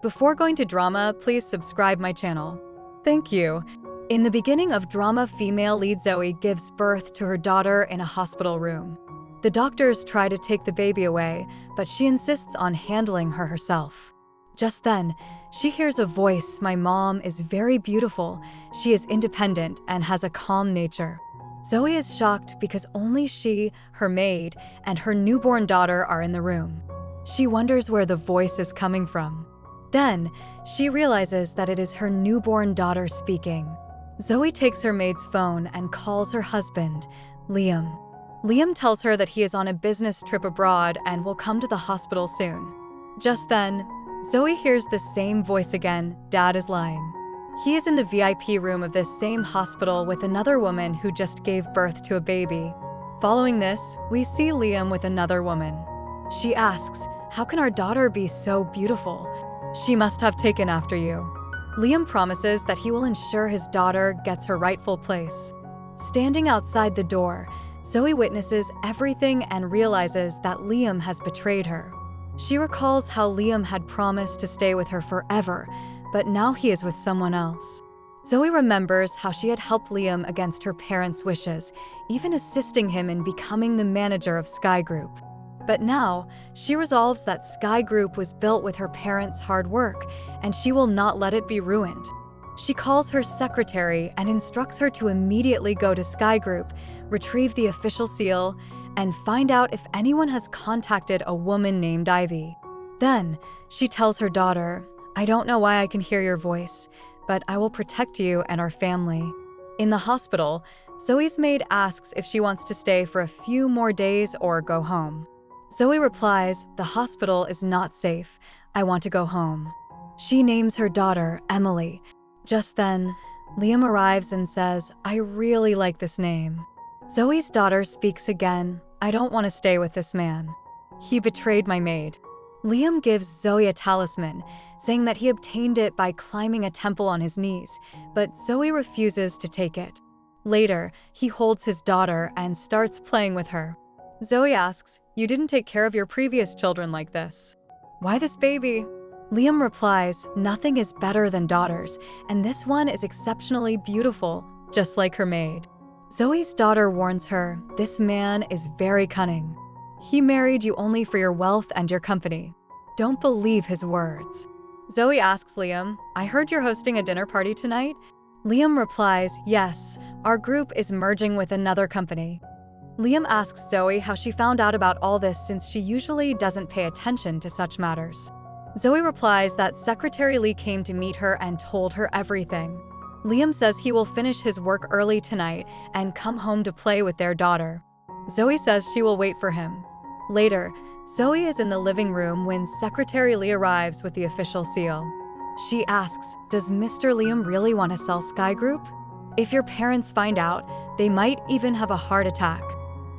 Before going to drama, please subscribe my channel. Thank you. In the beginning of drama, female lead Zoe gives birth to her daughter in a hospital room. The doctors try to take the baby away, but she insists on handling her herself. Just then, she hears a voice. My mom is very beautiful. She is independent and has a calm nature. Zoe is shocked because only she, her maid, and her newborn daughter are in the room. She wonders where the voice is coming from. Then, she realizes that it is her newborn daughter speaking. Zoe takes her maid's phone and calls her husband, Liam. Liam tells her that he is on a business trip abroad and will come to the hospital soon. Just then, Zoe hears the same voice again. Dad is lying. He is in the VIP room of this same hospital with another woman who just gave birth to a baby. Following this, we see Liam with another woman. She asks, "How can our daughter be so beautiful? She must have taken after you." Liam promises that he will ensure his daughter gets her rightful place. Standing outside the door, Zoe witnesses everything and realizes that Liam has betrayed her. She recalls how Liam had promised to stay with her forever, but now he is with someone else. Zoe remembers how she had helped Liam against her parents' wishes, even assisting him in becoming the manager of Sky Group. But now, she resolves that Sky Group was built with her parents' hard work, and she will not let it be ruined. She calls her secretary and instructs her to immediately go to Sky Group, retrieve the official seal, and find out if anyone has contacted a woman named Ivy. Then, she tells her daughter, "I don't know why I can hear your voice, but I will protect you and our family." In the hospital, Zoe's maid asks if she wants to stay for a few more days or go home. Zoe replies, "The hospital is not safe. I want to go home." She names her daughter Emily. Just then, Liam arrives and says, "I really like this name." Zoe's daughter speaks again, "I don't want to stay with this man. He betrayed my maid." Liam gives Zoe a talisman, saying that he obtained it by climbing a temple on his knees, but Zoe refuses to take it. Later, he holds his daughter and starts playing with her. Zoe asks, "You didn't take care of your previous children like this. Why this baby?" Liam replies, "Nothing is better than daughters, and this one is exceptionally beautiful, just like her maid." Zoe's daughter warns her, "This man is very cunning. He married you only for your wealth and your company. Don't believe his words." Zoe asks Liam, "I heard you're hosting a dinner party tonight?" Liam replies, "Yes, our group is merging with another company." Liam asks Zoe how she found out about all this since she usually doesn't pay attention to such matters. Zoe replies that Secretary Lee came to meet her and told her everything. Liam says he will finish his work early tonight and come home to play with their daughter. Zoe says she will wait for him. Later, Zoe is in the living room when Secretary Lee arrives with the official seal. She asks, "Does Mr. Liam really want to sell Sky Group? If your parents find out, they might even have a heart attack."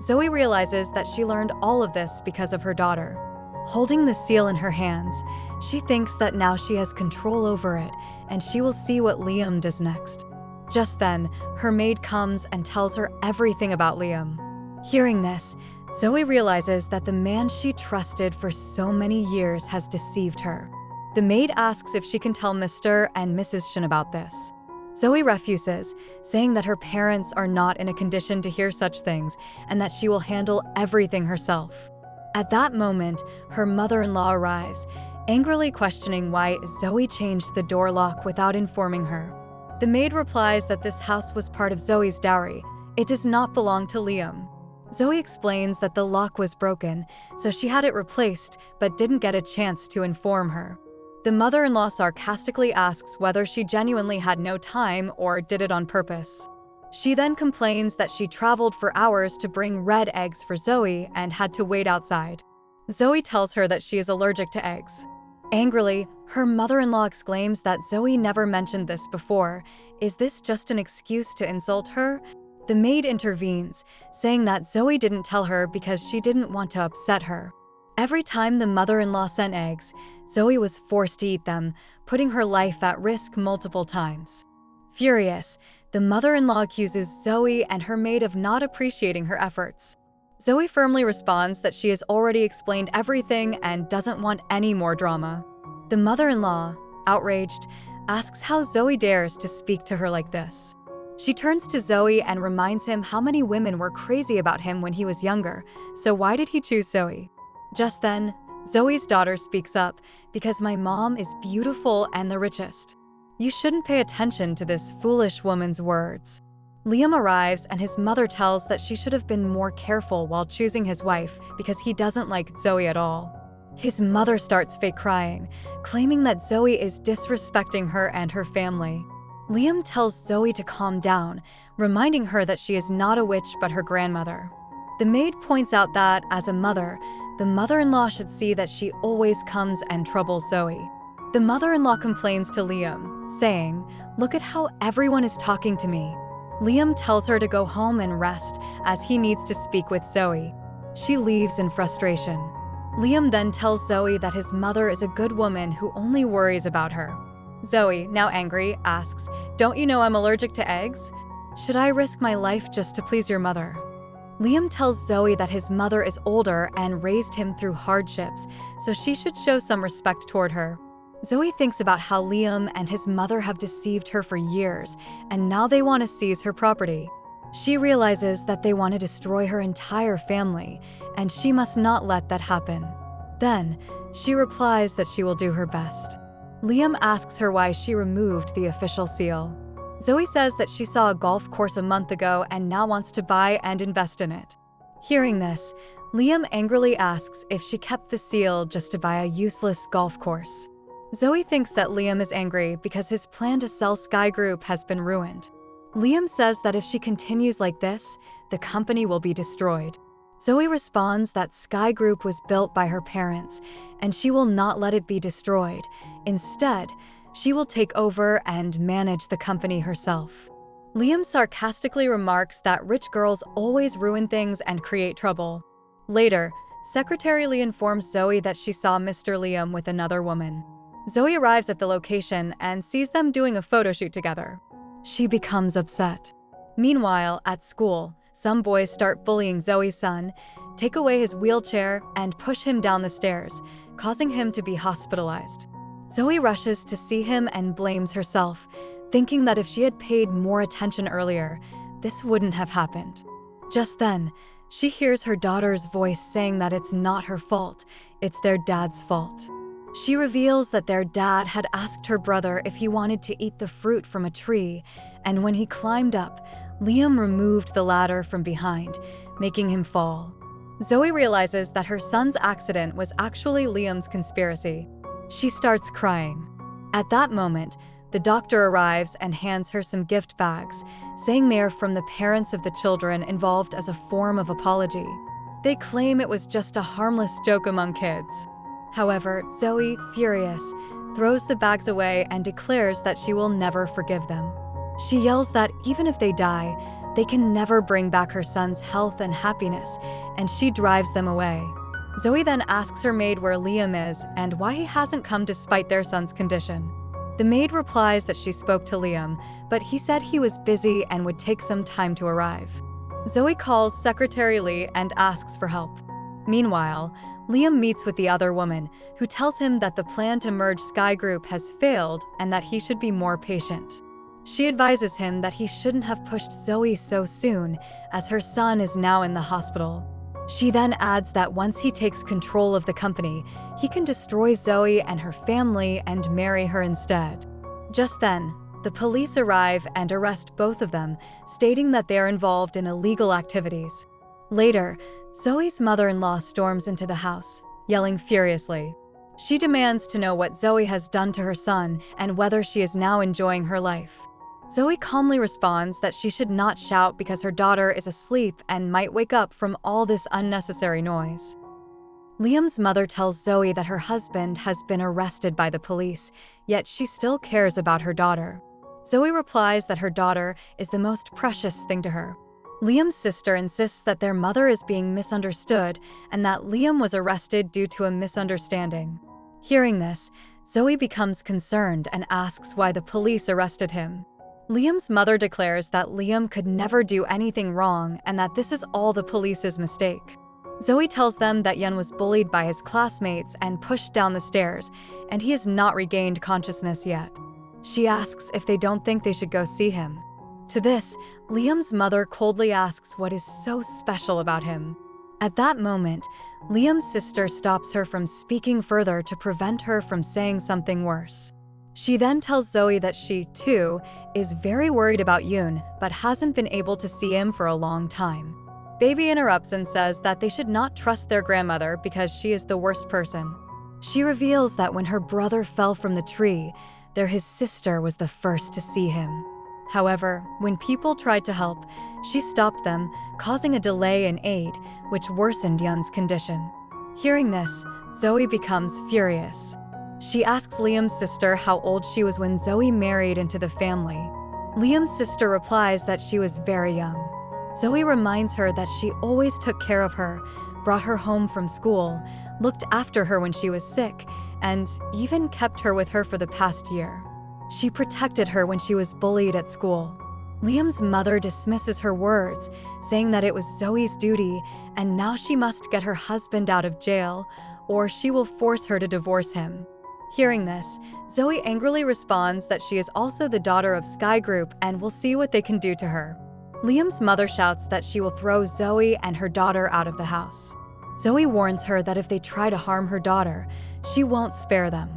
Zoe realizes that she learned all of this because of her daughter. Holding the seal in her hands, she thinks that now she has control over it, and she will see what Liam does next. Just then, her maid comes and tells her everything about Liam. Hearing this, Zoe realizes that the man she trusted for so many years has deceived her. The maid asks if she can tell Mr. and Mrs. Shin about this. Zoe refuses, saying that her parents are not in a condition to hear such things and that she will handle everything herself. At that moment, her mother-in-law arrives, angrily questioning why Zoe changed the door lock without informing her. The maid replies that this house was part of Zoe's dowry. It does not belong to Liam. Zoe explains that the lock was broken, so she had it replaced but didn't get a chance to inform her. The mother-in-law sarcastically asks whether she genuinely had no time or did it on purpose. She then complains that she traveled for hours to bring red eggs for Zoe and had to wait outside. Zoe tells her that she is allergic to eggs. Angrily, her mother-in-law exclaims that Zoe never mentioned this before. Is this just an excuse to insult her? The maid intervenes, saying that Zoe didn't tell her because she didn't want to upset her. Every time the mother-in-law sent eggs, Zoe was forced to eat them, putting her life at risk multiple times. Furious, the mother-in-law accuses Zoe and her maid of not appreciating her efforts. Zoe firmly responds that she has already explained everything and doesn't want any more drama. The mother-in-law, outraged, asks how Zoe dares to speak to her like this. She turns to Zoe and reminds him how many women were crazy about him when he was younger, so why did he choose Zoe? Just then, Zoe's daughter speaks up, "Because my mom is beautiful and the richest. You shouldn't pay attention to this foolish woman's words." Liam arrives and his mother tells that she should have been more careful while choosing his wife because he doesn't like Zoe at all. His mother starts fake crying, claiming that Zoe is disrespecting her and her family. Liam tells Zoe to calm down, reminding her that she is not a witch but her grandmother. The maid points out that, as a mother, the mother-in-law should see that she always comes and troubles Zoe. The mother-in-law complains to Liam, saying, "Look at how everyone is talking to me." Liam tells her to go home and rest as he needs to speak with Zoe. She leaves in frustration. Liam then tells Zoe that his mother is a good woman who only worries about her. Zoe, now angry, asks, "Don't you know I'm allergic to eggs? Should I risk my life just to please your mother?" Liam tells Zoe that his mother is older and raised him through hardships, so she should show some respect toward her. Zoe thinks about how Liam and his mother have deceived her for years, and now they want to seize her property. She realizes that they want to destroy her entire family, and she must not let that happen. Then, she replies that she will do her best. Liam asks her why she removed the official seal. Zoe says that she saw a golf course a month ago and now wants to buy and invest in it. Hearing this, Liam angrily asks if she kept the seal just to buy a useless golf course. Zoe thinks that Liam is angry because his plan to sell Sky Group has been ruined. Liam says that if she continues like this, the company will be destroyed. Zoe responds that Sky Group was built by her parents, and she will not let it be destroyed. Instead, she will take over and manage the company herself. Liam sarcastically remarks that rich girls always ruin things and create trouble. Later, Secretary Lee informs Zoe that she saw Mr. Liam with another woman. Zoe arrives at the location and sees them doing a photo shoot together. She becomes upset. Meanwhile, at school, some boys start bullying Zoe's son, take away his wheelchair, and push him down the stairs, causing him to be hospitalized. Zoe rushes to see him and blames herself, thinking that if she had paid more attention earlier, this wouldn't have happened. Just then, she hears her daughter's voice saying that it's not her fault, it's their dad's fault. She reveals that their dad had asked her brother if he wanted to eat the fruit from a tree, and when he climbed up, Liam removed the ladder from behind, making him fall. Zoe realizes that her son's accident was actually Liam's conspiracy. She starts crying. At that moment, the doctor arrives and hands her some gift bags, saying they are from the parents of the children involved as a form of apology. They claim it was just a harmless joke among kids. However, Zoe, furious, throws the bags away and declares that she will never forgive them. She yells that even if they die, they can never bring back her son's health and happiness, and she drives them away. Zoe then asks her maid where Liam is and why he hasn't come despite their son's condition. The maid replies that she spoke to Liam, but he said he was busy and would take some time to arrive. Zoe calls Secretary Lee and asks for help. Meanwhile, Liam meets with the other woman, who tells him that the plan to merge Sky Group has failed and that he should be more patient. She advises him that he shouldn't have pushed Zoe so soon, as her son is now in the hospital. She then adds that once he takes control of the company, he can destroy Zoe and her family and marry her instead. Just then, the police arrive and arrest both of them, stating that they are involved in illegal activities. Later, Zoe's mother-in-law storms into the house, yelling furiously. She demands to know what Zoe has done to her son and whether she is now enjoying her life. Zoe calmly responds that she should not shout because her daughter is asleep and might wake up from all this unnecessary noise. Liam's mother tells Zoe that her husband has been arrested by the police, yet she still cares about her daughter. Zoe replies that her daughter is the most precious thing to her. Liam's sister insists that their mother is being misunderstood and that Liam was arrested due to a misunderstanding. Hearing this, Zoe becomes concerned and asks why the police arrested him. Liam's mother declares that Liam could never do anything wrong and that this is all the police's mistake. Zoe tells them that Yun was bullied by his classmates and pushed down the stairs, and he has not regained consciousness yet. She asks if they don't think they should go see him. To this, Liam's mother coldly asks what is so special about him. At that moment, Liam's sister stops her from speaking further to prevent her from saying something worse. She then tells Zoe that she, too, is very worried about Yoon, but hasn't been able to see him for a long time. Baby interrupts and says that they should not trust their grandmother because she is the worst person. She reveals that when her brother fell from the tree, his sister was the first to see him. However, when people tried to help, she stopped them, causing a delay in aid, which worsened Yun's condition. Hearing this, Zoe becomes furious. She asks Liam's sister how old she was when Zoe married into the family. Liam's sister replies that she was very young. Zoe reminds her that she always took care of her, brought her home from school, looked after her when she was sick, and even kept her with her for the past year. She protected her when she was bullied at school. Liam's mother dismisses her words, saying that it was Zoe's duty and now she must get her husband out of jail or she will force her to divorce him. Hearing this, Zoe angrily responds that she is also the daughter of Sky Group and will see what they can do to her. Liam's mother shouts that she will throw Zoe and her daughter out of the house. Zoe warns her that if they try to harm her daughter, she won't spare them.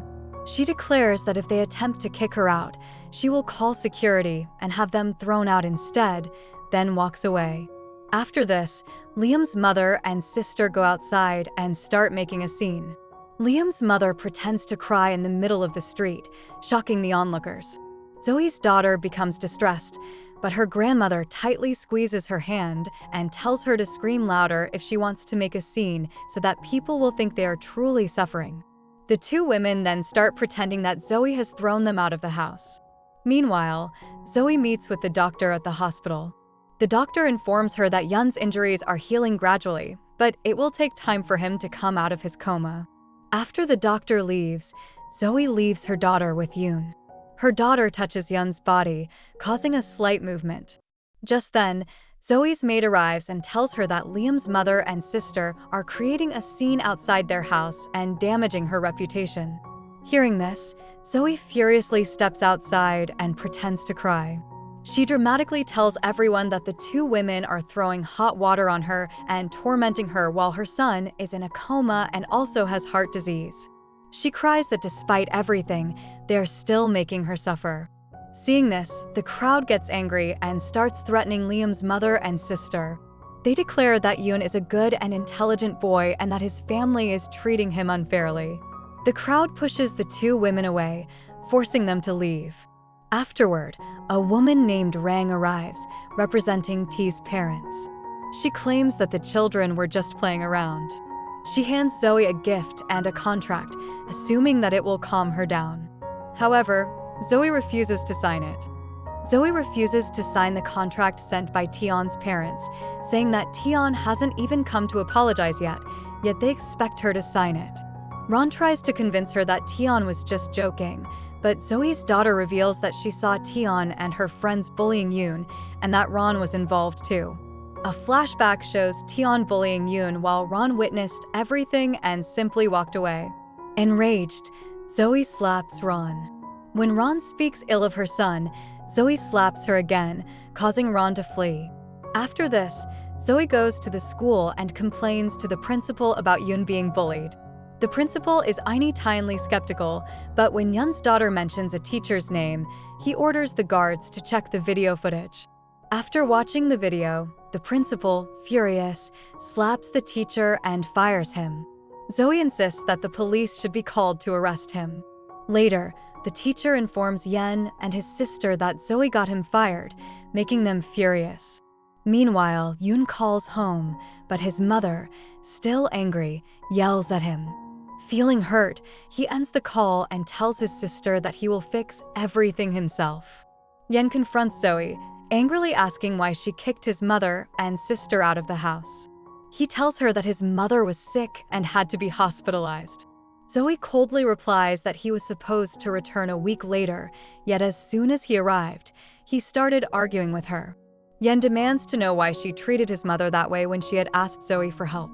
She declares that if they attempt to kick her out, she will call security and have them thrown out instead, then walks away. After this, Liam's mother and sister go outside and start making a scene. Liam's mother pretends to cry in the middle of the street, shocking the onlookers. Zoe's daughter becomes distressed, but her grandmother tightly squeezes her hand and tells her to scream louder if she wants to make a scene so that people will think they are truly suffering. The two women then start pretending that Zoe has thrown them out of the house. Meanwhile, Zoe meets with the doctor at the hospital. The doctor informs her that Yun's injuries are healing gradually, but it will take time for him to come out of his coma. After the doctor leaves, Zoe leaves her daughter with Yoon. Her daughter touches Yun's body, causing a slight movement. Just then, Zoe's maid arrives and tells her that Liam's mother and sister are creating a scene outside their house and damaging her reputation. Hearing this, Zoe furiously steps outside and pretends to cry. She dramatically tells everyone that the two women are throwing hot water on her and tormenting her while her son is in a coma and also has heart disease. She cries that despite everything, they are still making her suffer. Seeing this, the crowd gets angry and starts threatening Liam's mother and sister. They declare that Yoon is a good and intelligent boy and that his family is treating him unfairly. The crowd pushes the two women away, forcing them to leave. Afterward, a woman named Rang arrives, representing T's parents. She claims that the children were just playing around. She hands Zoe a gift and a contract, assuming that it will calm her down. However, Zoe refuses to sign it. Zoe refuses to sign the contract sent by Tion's parents, saying that Tion hasn't even come to apologize yet they expect her to sign it. Ron tries to convince her that Tion was just joking, but Zoe's daughter reveals that she saw Tion and her friends bullying Yoon, and that Ron was involved too. A flashback shows Tion bullying Yoon while Ron witnessed everything and simply walked away. Enraged, Zoe slaps Ron. When Ron speaks ill of her son, Zoe slaps her again, causing Ron to flee. After this, Zoe goes to the school and complains to the principal about Yoon being bullied. The principal is tinily skeptical, but when Yun's daughter mentions a teacher's name, he orders the guards to check the video footage. After watching the video, the principal, furious, slaps the teacher and fires him. Zoe insists that the police should be called to arrest him. Later, the teacher informs Yen and his sister that Zoe got him fired, making them furious. Meanwhile, Yoon calls home, but his mother, still angry, yells at him. Feeling hurt, he ends the call and tells his sister that he will fix everything himself. Yen confronts Zoe, angrily asking why she kicked his mother and sister out of the house. He tells her that his mother was sick and had to be hospitalized. Zoe coldly replies that he was supposed to return a week later, yet as soon as he arrived, he started arguing with her. Yen demands to know why she treated his mother that way when she had asked Zoe for help.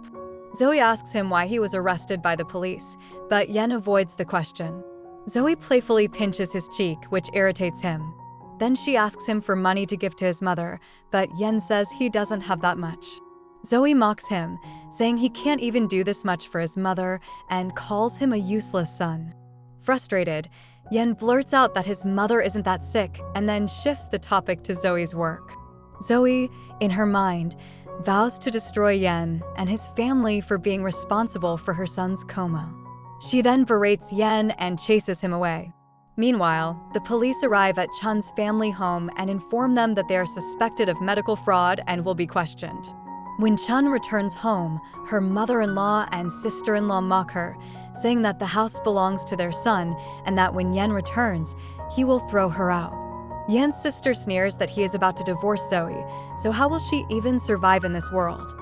Zoe asks him why he was arrested by the police, but Yen avoids the question. Zoe playfully pinches his cheek, which irritates him. Then she asks him for money to give to his mother, but Yen says he doesn't have that much. Zoe mocks him, saying he can't even do this much for his mother, and calls him a useless son. Frustrated, Yen blurts out that his mother isn't that sick and then shifts the topic to Zoe's work. Zoe, in her mind, vows to destroy Yen and his family for being responsible for her son's coma. She then berates Yen and chases him away. Meanwhile, the police arrive at Chun's family home and inform them that they are suspected of medical fraud and will be questioned. When Chun returns home, her mother-in-law and sister-in-law mock her, saying that the house belongs to their son and that when Yen returns, he will throw her out. Yen's sister sneers that he is about to divorce Zoe, so how will she even survive in this world?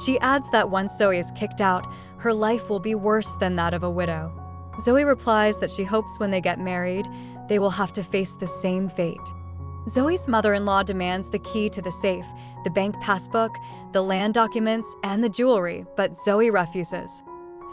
She adds that once Zoe is kicked out, her life will be worse than that of a widow. Zoe replies that she hopes when they get married, they will have to face the same fate. Zoe's mother-in-law demands the key to the safe, the bank passbook, the land documents, and the jewelry, but Zoe refuses.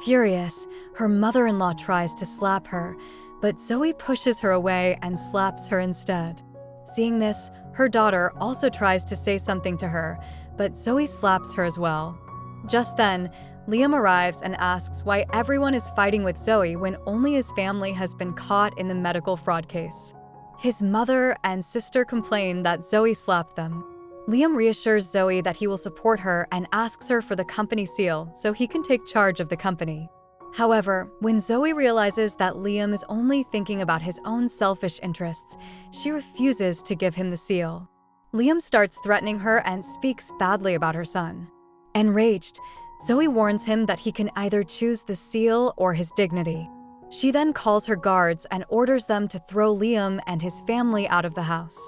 Furious, her mother-in-law tries to slap her, but Zoe pushes her away and slaps her instead. Seeing this, her daughter also tries to say something to her, but Zoe slaps her as well. Just then, Liam arrives and asks why everyone is fighting with Zoe when only his family has been caught in the medical fraud case. His mother and sister complain that Zoe slapped them. Liam reassures Zoe that he will support her and asks her for the company seal so he can take charge of the company. However, when Zoe realizes that Liam is only thinking about his own selfish interests, she refuses to give him the seal. Liam starts threatening her and speaks badly about her son. Enraged, Zoe warns him that he can either choose the seal or his dignity. She then calls her guards and orders them to throw Liam and his family out of the house.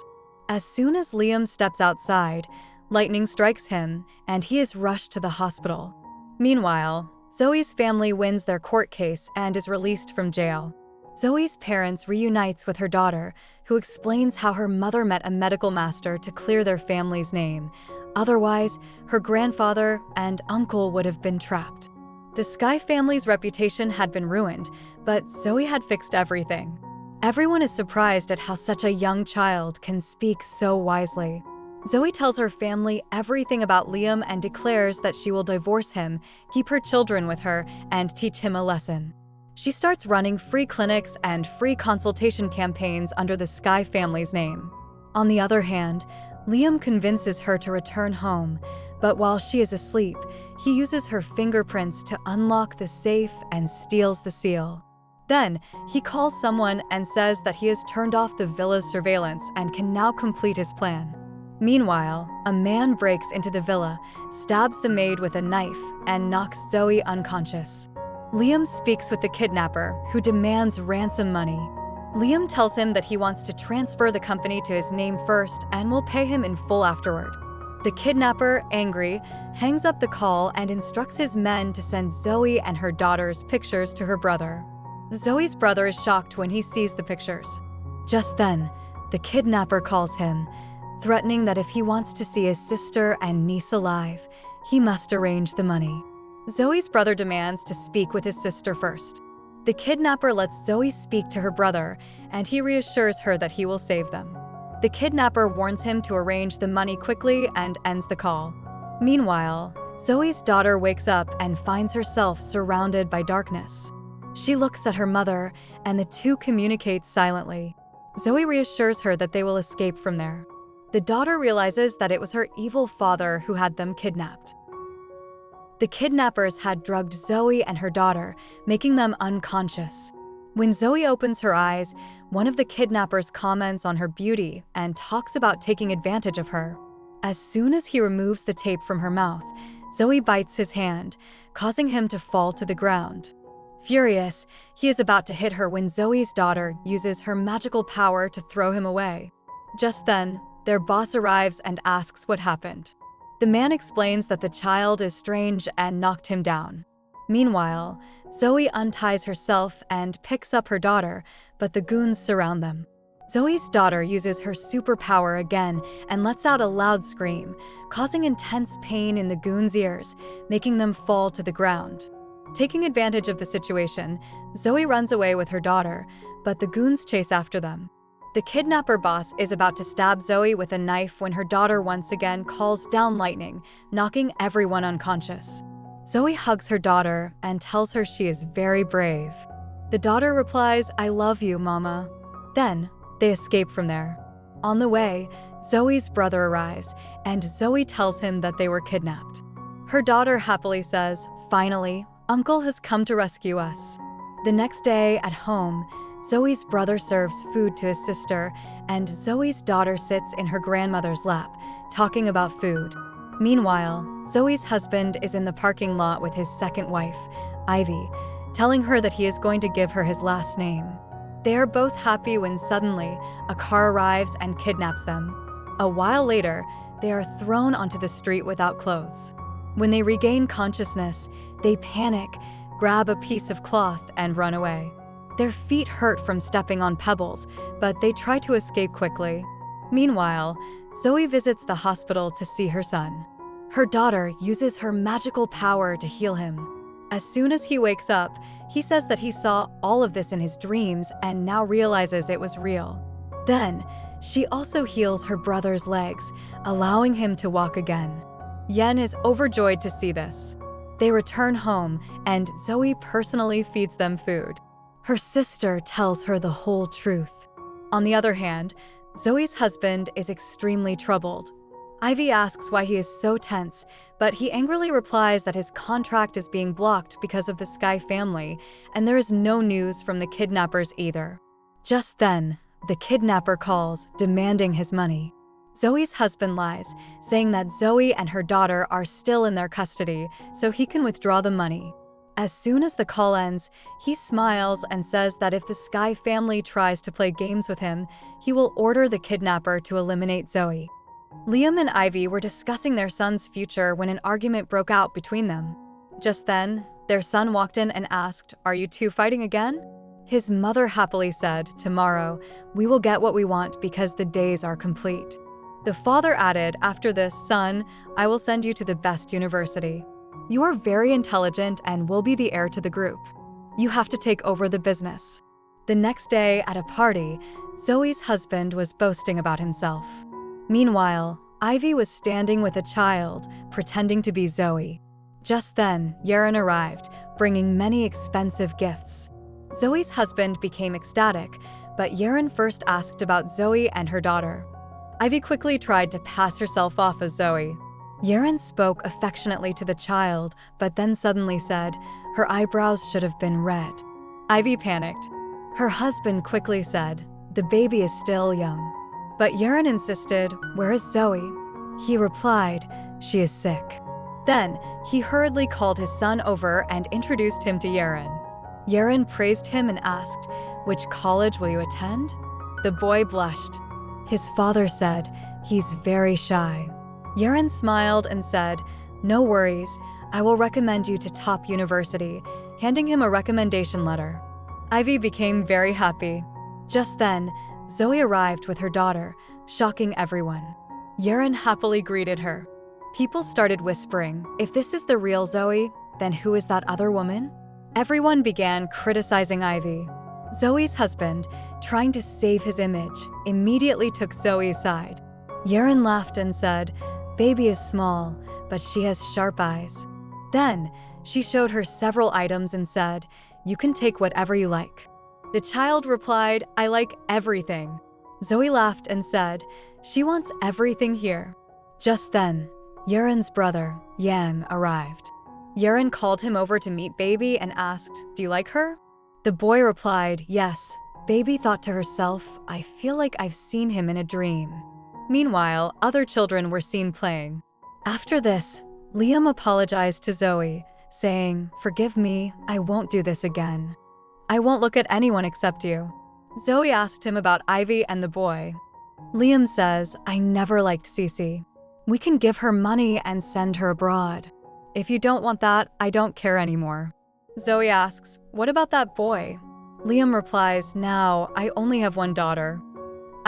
As soon as Liam steps outside, lightning strikes him and he is rushed to the hospital. Meanwhile, Zoe's family wins their court case and is released from jail. Zoe's parents reunites with her daughter, who explains how her mother met a medical master to clear their family's name. Otherwise, her grandfather and uncle would have been trapped. The Sky family's reputation had been ruined, but Zoe had fixed everything. Everyone is surprised at how such a young child can speak so wisely. Zoe tells her family everything about Liam and declares that she will divorce him, keep her children with her, and teach him a lesson. She starts running free clinics and free consultation campaigns under the Sky family's name. On the other hand, Liam convinces her to return home, but while she is asleep, he uses her fingerprints to unlock the safe and steals the seal. Then, he calls someone and says that he has turned off the villa's surveillance and can now complete his plan. Meanwhile, a man breaks into the villa, stabs the maid with a knife, and knocks Zoe unconscious. Liam speaks with the kidnapper, who demands ransom money. Liam tells him that he wants to transfer the company to his name first and will pay him in full afterward. The kidnapper, angry, hangs up the call and instructs his men to send Zoe and her daughter's pictures to her brother. Zoe's brother is shocked when he sees the pictures. Just then, the kidnapper calls him, threatening that if he wants to see his sister and niece alive, he must arrange the money. Zoe's brother demands to speak with his sister first. The kidnapper lets Zoe speak to her brother, and he reassures her that he will save them. The kidnapper warns him to arrange the money quickly and ends the call. Meanwhile, Zoe's daughter wakes up and finds herself surrounded by darkness. She looks at her mother, and the two communicate silently. Zoe reassures her that they will escape from there. The daughter realizes that it was her evil father who had them kidnapped. The kidnappers had drugged Zoe and her daughter, making them unconscious. When Zoe opens her eyes, one of the kidnappers comments on her beauty and talks about taking advantage of her. As soon as he removes the tape from her mouth, Zoe bites his hand, causing him to fall to the ground. Furious, he is about to hit her when Zoe's daughter uses her magical power to throw him away. Just then, their boss arrives and asks what happened. The man explains that the child is strange and knocked him down. Meanwhile, Zoe unties herself and picks up her daughter, but the goons surround them. Zoe's daughter uses her superpower again and lets out a loud scream, causing intense pain in the goons' ears, making them fall to the ground. Taking advantage of the situation, Zoe runs away with her daughter, but the goons chase after them. The kidnapper boss is about to stab Zoe with a knife when her daughter once again calls down lightning, knocking everyone unconscious. Zoe hugs her daughter and tells her she is very brave. The daughter replies, "I love you, Mama." Then, they escape from there. On the way, Zoe's brother arrives, and Zoe tells him that they were kidnapped. Her daughter happily says, "Finally, Uncle has come to rescue us." The next day, at home, Zoe's brother serves food to his sister, and Zoe's daughter sits in her grandmother's lap, talking about food. Meanwhile, Zoe's husband is in the parking lot with his second wife, Ivy, telling her that he is going to give her his last name. They are both happy when suddenly, a car arrives and kidnaps them. A while later, they are thrown onto the street without clothes. When they regain consciousness, they panic, grab a piece of cloth, and run away. Their feet hurt from stepping on pebbles, but they try to escape quickly. Meanwhile, Zoe visits the hospital to see her son. Her daughter uses her magical power to heal him. As soon as he wakes up, he says that he saw all of this in his dreams and now realizes it was real. Then, she also heals her brother's legs, allowing him to walk again. Yen is overjoyed to see this. They return home, and Zoe personally feeds them food. Her sister tells her the whole truth. On the other hand, Zoe's husband is extremely troubled. Ivy asks why he is so tense, but he angrily replies that his contract is being blocked because of the Sky family, and there is no news from the kidnappers either. Just then, the kidnapper calls, demanding his money. Zoe's husband lies, saying that Zoe and her daughter are still in their custody, so he can withdraw the money. As soon as the call ends, he smiles and says that if the Sky family tries to play games with him, he will order the kidnapper to eliminate Zoe. Liam and Ivy were discussing their son's future when an argument broke out between them. Just then, their son walked in and asked, "Are you two fighting again?" His mother happily said, "Tomorrow, we will get what we want because the days are complete." The father added, "After this, son, I will send you to the best university. You are very intelligent and will be the heir to the group. You have to take over the business." The next day, at a party, Zoe's husband was boasting about himself. Meanwhile, Ivy was standing with a child, pretending to be Zoe. Just then, Yaren arrived, bringing many expensive gifts. Zoe's husband became ecstatic, but Yaren first asked about Zoe and her daughter. Ivy quickly tried to pass herself off as Zoe. Yaren spoke affectionately to the child, but then suddenly said, "Her eyebrows should have been red." Ivy panicked. Her husband quickly said, "The baby is still young." But Yaren insisted, "Where is Zoe?" He replied, "She is sick." Then, he hurriedly called his son over and introduced him to Yaren. Yaren praised him and asked, "Which college will you attend?" The boy blushed. His father said, "He's very shy." Yaren smiled and said, "No worries, I will recommend you to top university," handing him a recommendation letter. Ivy became very happy. Just then, Zoe arrived with her daughter, shocking everyone. Yaren happily greeted her. People started whispering, "If this is the real Zoe, then who is that other woman?" Everyone began criticizing Ivy. Zoe's husband, trying to save his image, immediately took Zoe's side. Yaren laughed and said, "Baby is small, but she has sharp eyes." Then, she showed her several items and said, "You can take whatever you like." The child replied, "I like everything." Zoe laughed and said, "She wants everything here." Just then, Yaren's brother, Yang, arrived. Yaren called him over to meet Baby and asked, "Do you like her?" The boy replied, "Yes." Baby thought to herself, "I feel like I've seen him in a dream." Meanwhile, other children were seen playing. After this, Liam apologized to Zoe, saying, "Forgive me, I won't do this again. I won't look at anyone except you." Zoe asked him about Ivy and the boy. Liam says, "I never liked Cece. We can give her money and send her abroad. If you don't want that, I don't care anymore." Zoe asks, "What about that boy?" Liam replies, "Now, I only have one daughter."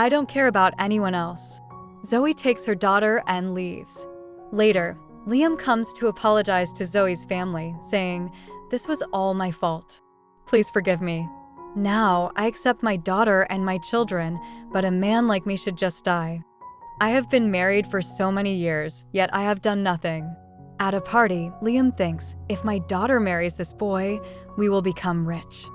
I don't care about anyone else. Zoe takes her daughter and leaves. Later, Liam comes to apologize to Zoe's family, saying, "This was all my fault. Please forgive me. Now, I accept my daughter and my children, but a man like me should just die. I have been married for so many years, yet I have done nothing." At a party, Liam thinks, if my daughter marries this boy, we will become rich.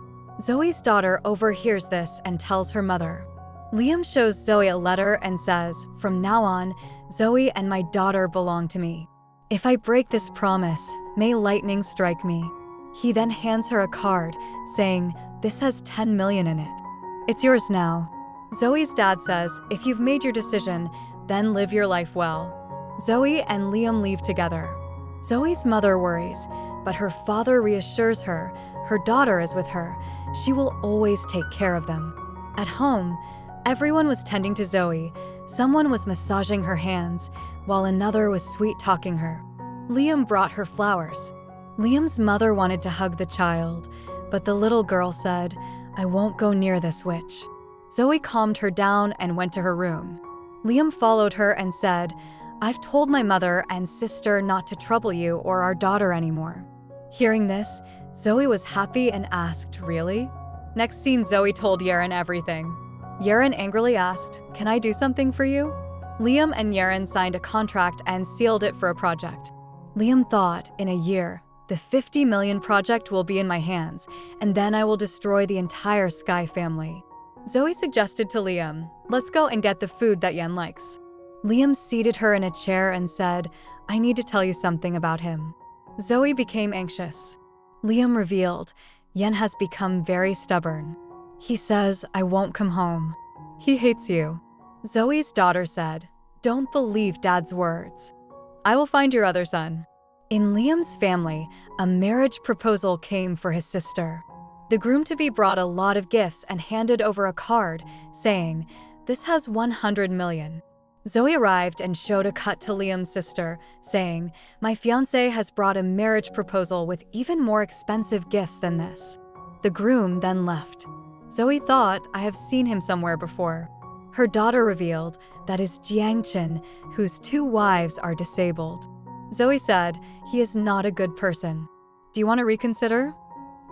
Zoe's daughter overhears this and tells her mother. Liam shows Zoe a letter and says, "From now on, Zoe and my daughter belong to me. If I break this promise, may lightning strike me." He then hands her a card, saying, "This has 10 million in it. It's yours now." Zoe's dad says, "If you've made your decision, then live your life well." Zoe and Liam leave together. Zoe's mother worries, but her father reassures her daughter is with her. She will always take care of them. At home, everyone was tending to Zoe. Someone was massaging her hands, while another was sweet-talking her. Liam brought her flowers. Liam's mother wanted to hug the child, but the little girl said, "I won't go near this witch." Zoe calmed her down and went to her room. Liam followed her and said, "I've told my mother and sister not to trouble you or our daughter anymore." Hearing this, Zoe was happy and asked, "Really?" Next scene, Zoe told Yaren everything. Yaren angrily asked, "Can I do something for you?" Liam and Yaren signed a contract and sealed it for a project. Liam thought, in a year, the 50 million project will be in my hands, and then I will destroy the entire Sky family. Zoe suggested to Liam, "Let's go and get the food that Yen likes." Liam seated her in a chair and said, "I need to tell you something about him." Zoe became anxious. Liam revealed, Yen has become very stubborn. He says, "I won't come home. He hates you." Zoe's daughter said, "Don't believe Dad's words. I will find your other son." In Liam's family, a marriage proposal came for his sister. The groom-to-be brought a lot of gifts and handed over a card, saying, "This has 100 million. Zoe arrived and showed a cut to Liam's sister, saying, "My fiancé has brought a marriage proposal with even more expensive gifts than this." The groom then left. Zoe thought, "I have seen him somewhere before." Her daughter revealed that is Jiangchen, whose 2 wives are disabled. Zoe said, "He is not a good person. Do you want to reconsider?"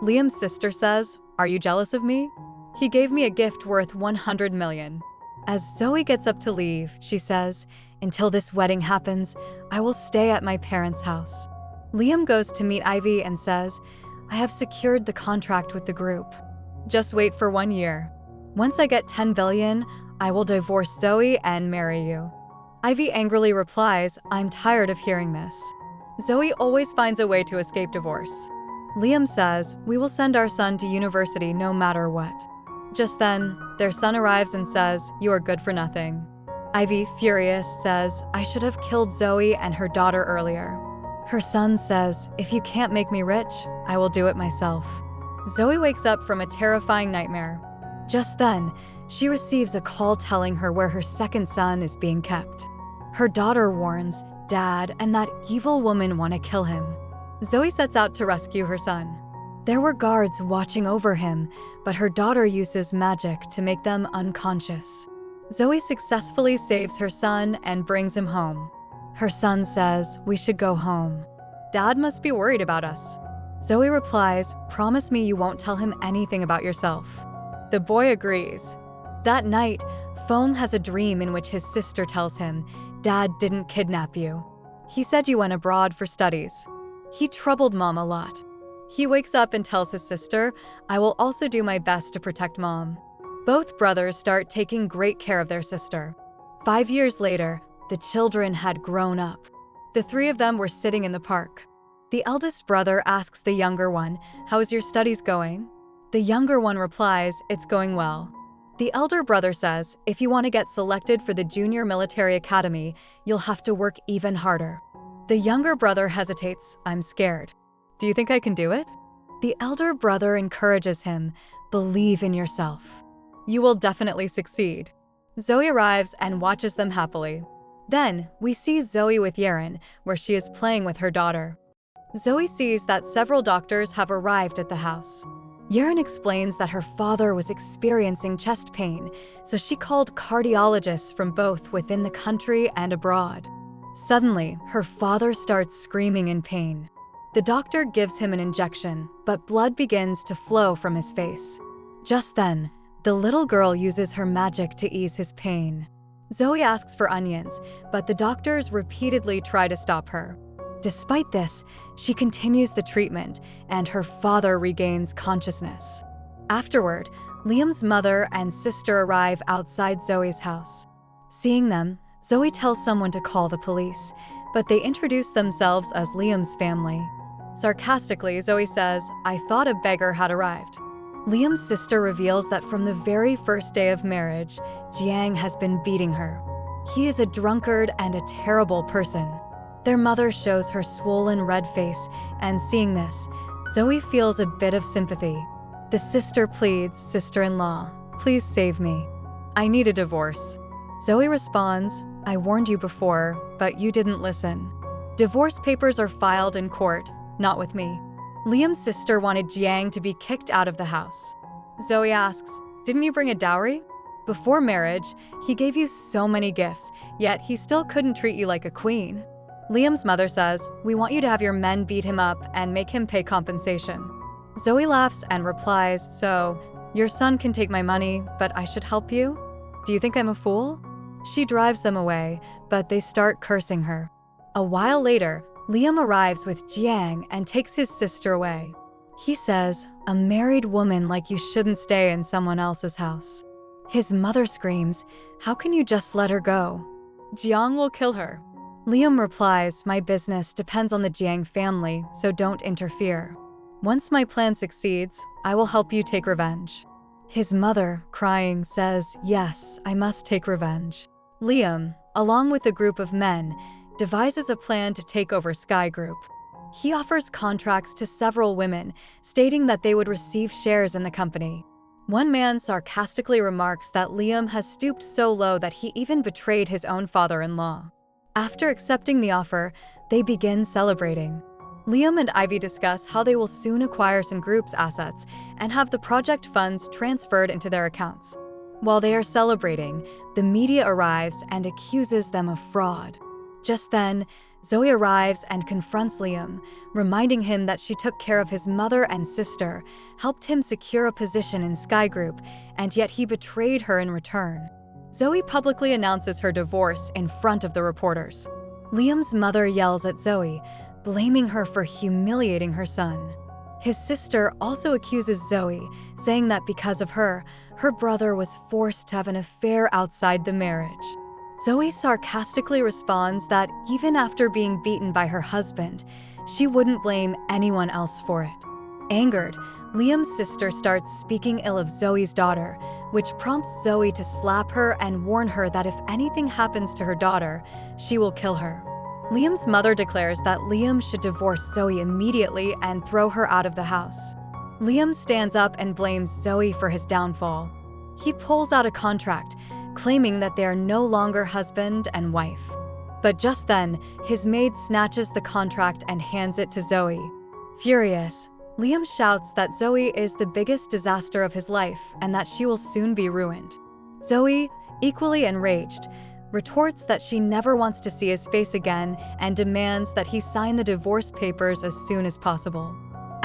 Liam's sister says, "Are you jealous of me? He gave me a gift worth 100 million. As Zoe gets up to leave, she says, "Until this wedding happens, I will stay at my parents' house." Liam goes to meet Ivy and says, "I have secured the contract with the group. Just wait for 1 year. Once I get 10 billion, I will divorce Zoe and marry you." Ivy angrily replies, "I'm tired of hearing this." Zoe always finds a way to escape divorce. Liam says, "We will send our son to university no matter what." Just then, their son arrives and says, "You are good for nothing." Ivy, furious, says, "I should have killed Zoe and her daughter earlier." Her son says, "If you can't make me rich, I will do it myself." Zoe wakes up from a terrifying nightmare. Just then, she receives a call telling her where her second son is being kept. Her daughter warns, "Dad and that evil woman want to kill him." Zoe sets out to rescue her son. There were guards watching over him, but her daughter uses magic to make them unconscious. Zoe successfully saves her son and brings him home. Her son says, "We should go home. Dad must be worried about us." Zoe replies, "Promise me you won't tell him anything about yourself." The boy agrees. That night, Fong has a dream in which his sister tells him, "Dad didn't kidnap you. He said you went abroad for studies." He troubled Mom a lot. He wakes up and tells his sister, "I will also do my best to protect Mom." Both brothers start taking great care of their sister. 5 years later, the children had grown up. The 3 of them were sitting in the park. The eldest brother asks the younger one, "How is your studies going?" The younger one replies, "It's going well." The elder brother says, "If you want to get selected for the Junior Military Academy, you'll have to work even harder." The younger brother hesitates, "I'm scared. Do you think I can do it?" The elder brother encourages him, "Believe in yourself. You will definitely succeed." Zoe arrives and watches them happily. Then, we see Zoe with Yaren, where she is playing with her daughter. Zoe sees that several doctors have arrived at the house. Yerin explains that her father was experiencing chest pain, so she called cardiologists from both within the country and abroad. Suddenly, her father starts screaming in pain. The doctor gives him an injection, but blood begins to flow from his face. Just then, the little girl uses her magic to ease his pain. Zoe asks for onions, but the doctors repeatedly try to stop her. Despite this, she continues the treatment, and her father regains consciousness. Afterward, Liam's mother and sister arrive outside Zoe's house. Seeing them, Zoe tells someone to call the police, but they introduce themselves as Liam's family. Sarcastically, Zoe says, "I thought a beggar had arrived." Liam's sister reveals that from the very first day of marriage, Jiang has been beating her. He is a drunkard and a terrible person. Their mother shows her swollen red face, and seeing this, Zoe feels a bit of sympathy. The sister pleads, "Sister-in-law, please save me. I need a divorce." Zoe responds, "I warned you before, but you didn't listen. Divorce papers are filed in court, not with me." Liam's sister wanted Jiang to be kicked out of the house. Zoe asks, "Didn't you bring a dowry? Before marriage, he gave you so many gifts, yet he still couldn't treat you like a queen." Liam's mother says, "We want you to have your men beat him up and make him pay compensation." Zoe laughs and replies, "So, your son can take my money, but I should help you? Do you think I'm a fool?" She drives them away, but they start cursing her. A while later, Liam arrives with Jiang and takes his sister away. He says, "A married woman like you shouldn't stay in someone else's house." His mother screams, "How can you just let her go? Jiang will kill her." Liam replies, "My business depends on the Jiang family, so don't interfere. Once my plan succeeds, I will help you take revenge." His mother, crying, says, "Yes, I must take revenge." Liam, along with a group of men, devises a plan to take over Sky Group. He offers contracts to several women, stating that they would receive shares in the company. One man sarcastically remarks that Liam has stooped so low that he even betrayed his own father-in-law. After accepting the offer, they begin celebrating. Liam and Ivy discuss how they will soon acquire some group's assets and have the project funds transferred into their accounts. While they are celebrating, the media arrives and accuses them of fraud. Just then, Zoe arrives and confronts Liam, reminding him that she took care of his mother and sister, helped him secure a position in Sky Group, and yet he betrayed her in return. Zoe publicly announces her divorce in front of the reporters. Liam's mother yells at Zoe, blaming her for humiliating her son. His sister also accuses Zoe, saying that because of her, her brother was forced to have an affair outside the marriage. Zoe sarcastically responds that even after being beaten by her husband, she wouldn't blame anyone else for it. Angered, Liam's sister starts speaking ill of Zoe's daughter, which prompts Zoe to slap her and warn her that if anything happens to her daughter, she will kill her. Liam's mother declares that Liam should divorce Zoe immediately and throw her out of the house. Liam stands up and blames Zoe for his downfall. He pulls out a contract, claiming that they are no longer husband and wife. But just then, his maid snatches the contract and hands it to Zoe. Furious, Liam shouts that Zoe is the biggest disaster of his life and that she will soon be ruined. Zoe, equally enraged, retorts that she never wants to see his face again and demands that he sign the divorce papers as soon as possible.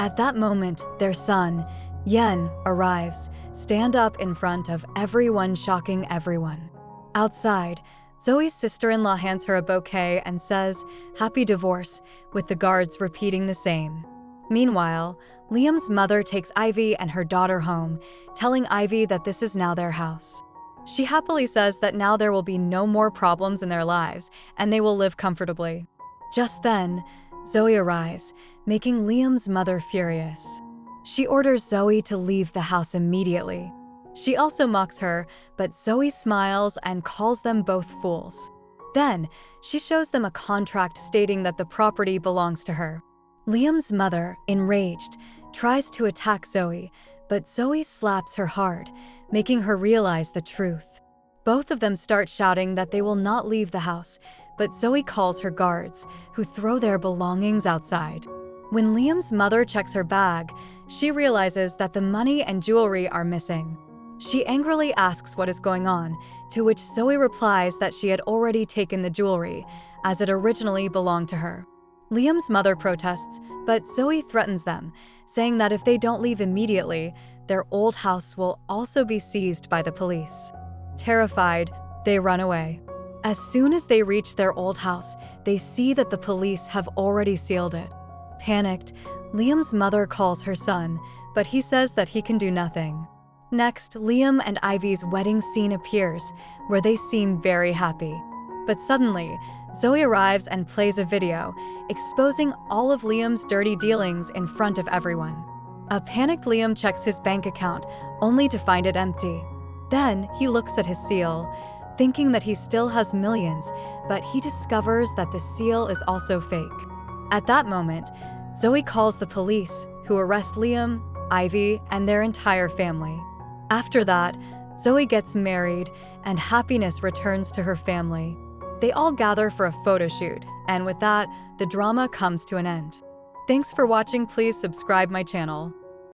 At that moment, their son, Yen, arrives, stand up in front of everyone, shocking everyone. Outside, Zoe's sister-in-law hands her a bouquet and says, "Happy divorce," with the guards repeating the same. Meanwhile, Liam's mother takes Ivy and her daughter home, telling Ivy that this is now their house. She happily says that now there will be no more problems in their lives and they will live comfortably. Just then, Zoe arrives, making Liam's mother furious. She orders Zoe to leave the house immediately. She also mocks her, but Zoe smiles and calls them both fools. Then, she shows them a contract stating that the property belongs to her. Liam's mother, enraged, tries to attack Zoe, but Zoe slaps her hard, making her realize the truth. Both of them start shouting that they will not leave the house, but Zoe calls her guards, who throw their belongings outside. When Liam's mother checks her bag, She realizes that the money and jewelry are missing. She angrily asks what is going on, to which Zoe replies that she had already taken the jewelry, as it originally belonged to her. Liam's mother protests, but Zoe threatens them, saying that if they don't leave immediately, their old house will also be seized by the police. Terrified, they run away. As soon as they reach their old house, they see that the police have already sealed it. Panicked, Liam's mother calls her son, but he says that he can do nothing. Next, Liam and Ivy's wedding scene appears, where they seem very happy. But suddenly, Zoe arrives and plays a video, exposing all of Liam's dirty dealings in front of everyone. A panicked Liam checks his bank account, only to find it empty. Then, he looks at his seal, thinking that he still has millions, but he discovers that the seal is also fake. At that moment, Zoe calls the police, who arrest Liam, Ivy, and their entire family. After that, Zoe gets married, and happiness returns to her family. They all gather for a photo shoot, and with that, the drama comes to an end. Thanks for watching. Please subscribe my channel.